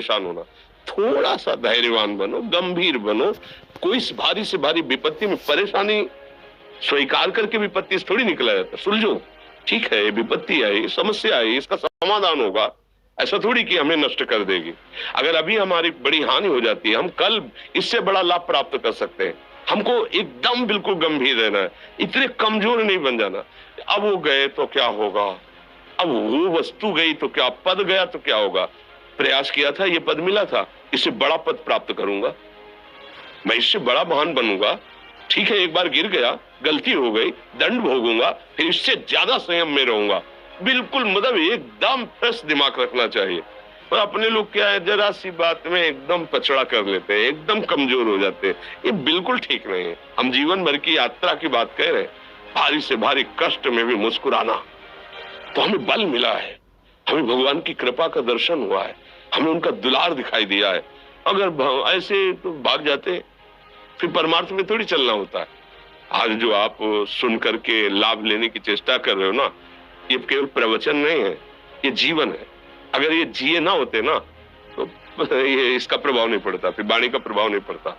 परेशान होना। थोड़ा सा धैर्यवान बनो, गंभीर बनो। कोई भारी से भारी विपत्ति में परेशानी स्वीकार करके विपत्ति से थोड़ी निकला जाता। सुलझो, ठीक है, ये विपत्ति आई, ये समस्या आई, इसका समाधान होगा। ऐसा थोड़ी कि हमें नष्ट कर देगी। अगर अभी हमारी बड़ी हानि हो जाती है, हम कल इससे बड़ा लाभ प्राप्त कर सकते हैं। हमको एकदम बिल्कुल गंभीर रहना है, इतने कमजोर नहीं बन जाना। अब वो गए तो क्या होगा, अब वो वस्तु गई तो क्या, पद गया तो क्या होगा। प्रयास किया था, ये पद मिला था, इससे बड़ा पद प्राप्त करूंगा, मैं इससे बड़ा महान बनूंगा। ठीक है, एक बार गिर गया, गलती हो गई, दंड भोगूंगा, फिर इससे ज्यादा संयम में रहूंगा। बिल्कुल मतलब एकदम फ्रेश दिमाग रखना चाहिए। और अपने लोग क्या है, जरा सी बात में एकदम पचड़ा कर लेते हैं, एकदम कमजोर हो जाते हैं। ये बिल्कुल ठीक नहीं है। हम जीवन भर की यात्रा की बात कह रहे हैं, भारी से भारी कष्ट में भी मुस्कुराना, तो हमें बल मिला है, हमें भगवान की कृपा का दर्शन हुआ है, हमें उनका दुलार दिखाई दिया है। अगर ऐसे तो भाग जाते, फिर परमार्थ में थोड़ी चलना होता है। आज जो आप सुन करके लाभ लेने की चेष्टा कर रहे हो ना, ये केवल प्रवचन नहीं है, ये जीवन है। अगर ये जिए ना होते ना, तो ये इसका प्रभाव नहीं पड़ता, फिर वाणी का प्रभाव नहीं पड़ता।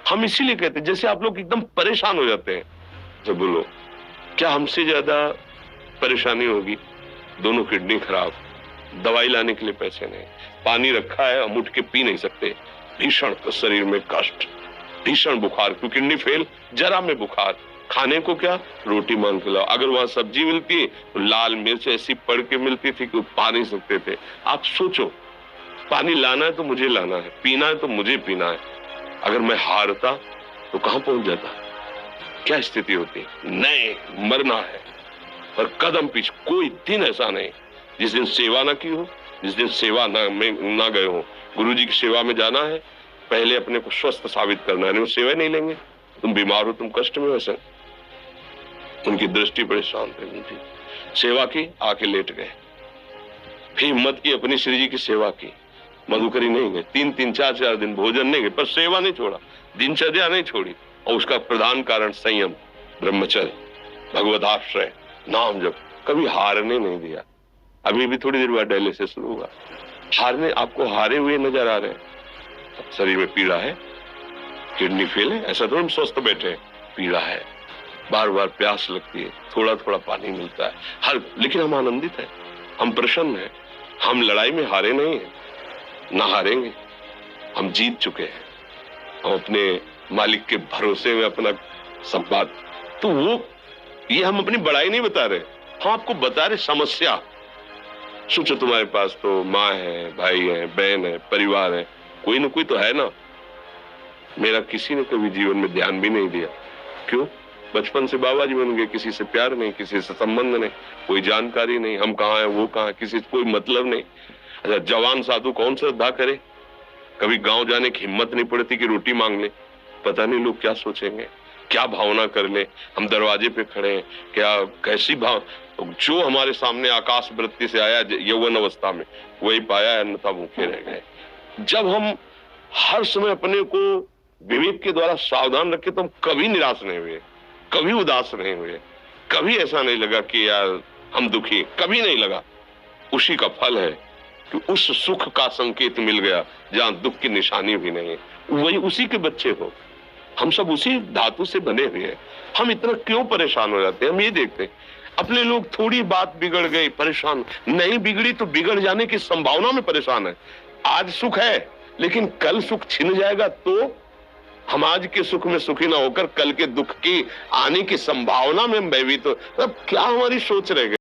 हम इसीलिए कहते हैं, जैसे आप लोग एकदम परेशान हो जाते हैं जब बोलो, क्या हमसे ज्यादा परेशानी होगी? दोनों किडनी खराब, दवाई लाने के लिए पैसे नहीं, पानी रखा है, हम उठ के पी नहीं सकते, भीषण शरीर में कष्ट, भीषण बुखार, क्योंकि किडनी फेल, जरा में बुखार, खाने को क्या, रोटी मांग के लाओ। अगर वहां सब्जी मिलती है तो लाल मिर्च ऐसी पड़ के मिलती थी कि पा नहीं सकते थे। आप सोचो, पानी लाना है तो मुझे लाना है, पीना है तो मुझे पीना है। अगर मैं हारता तो कहां पहुंच जाता, क्या स्थिति होती? नहीं, मरना है, पर कदम पीछे। कोई दिन ऐसा नहीं जिस दिन सेवा ना की हो, जिस दिन सेवा ना गए हो। गुरु जी की सेवा में जाना है, पहले अपने को स्वस्थ साबित करना है, नहीं वो सेवा नहीं लेंगे। तुम बीमार हो, तुम कष्ट में हो, ऐसा उनकी दृष्टि बड़ी शांत है। उनकी सेवा की, आके लेट गए, फिर हिम्मत की, अपनी श्री जी की सेवा की, मधुकरी नहीं गए, 3-3, 4-4 दिन भोजन नहीं गए, पर सेवा नहीं छोड़ा, दिनचर्या नहीं छोड़ी। और उसका प्रधान कारण संयम, ब्रह्मचर्य, भगवदाश्रय, नाम जप, कभी हारने नहीं दिया। अभी भी थोड़ी देर बाद डायलिसिस शुरू हुआ, हारने, आपको हारे हुए नजर आ रहे हैं। शरीर में पीड़ा है, किडनी फेल है, ऐसा तो हम स्वस्थ बैठे हैं, पीड़ा है, बार बार प्यास लगती है, थोड़ा थोड़ा पानी मिलता है, लेकिन हम आनंदित हैं, हम प्रसन्न हैं। हम लड़ाई में हारे नहीं हैं, ना हारेंगे, हम जीत चुके हैं। हम अपने मालिक के भरोसे में अपना सब बात, तो वो ये हम अपनी बड़ाई नहीं बता रहे, हम आपको बता रहे समस्या। सोचो, तुम्हारे पास तो माँ है, भाई है, बहन है, परिवार है, कोई ना कोई तो है ना। मेरा किसी ने कभी जीवन में ध्यान भी नहीं दिया। क्यों? बचपन से बाबा जी बन गए, किसी से प्यार नहीं, किसी से संबंध नहीं, कोई जानकारी नहीं, हम कहाँ हैं, वो कहाँ, किसी से कोई मतलब नहीं। अच्छा, जवान साधु कौन श्रद्धा करे? कभी गांव जाने की हिम्मत नहीं पड़ती कि रोटी मांग ले। पता नहीं लोग क्या सोचेंगे, क्या भावना कर ले। हम दरवाजे पे खड़े हैं, क्या कैसी भाव, जो हमारे सामने आकाश वृत्ति से आया यौवन अवस्था में, वही पाया, अन्यथा भूखे रह गए। जब हम हर समय अपने को विवेक के द्वारा सावधान रखे, तो हम कभी निराश नहीं हुए, कभी उदास नहीं हुए, कभी ऐसा नहीं लगा कि यार हम दुखी, कभी नहीं लगा। उसी का फल है कि उस सुख का संकेत मिल गया जहां दुख की निशानी भी नहीं है। वही उसी के बच्चे हो, हम सब उसी धातु से बने हुए हैं। हम इतना क्यों परेशान हो जाते हैं? हम ये देखते हैं, अपने लोग थोड़ी बात बिगड़ गई, परेशान, नहीं बिगड़ी तो बिगड़ जाने की संभावना में परेशान है। आज सुख है, लेकिन कल सुख छिन जाएगा, तो हम आज के सुख में सुखी ना होकर कल के दुख की आने की संभावना में भयभीत हो। तो क्या हमारी सोच रह गई?